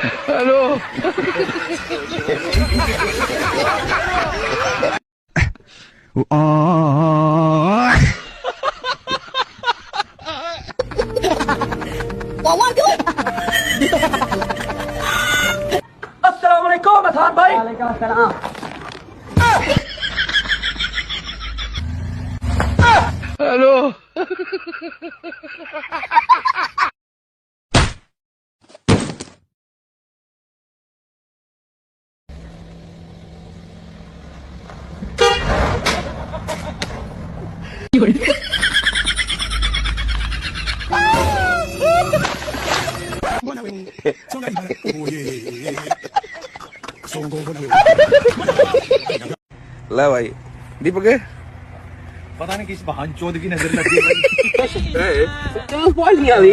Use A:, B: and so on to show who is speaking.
A: Hello
B: अस्सलाम वालेकुम असान भाई।
A: हेलो
C: ला भाई दीपक है
B: पता नहीं किस बहन चोद की नजर लगी है।
C: चलो पहुंच गया अभी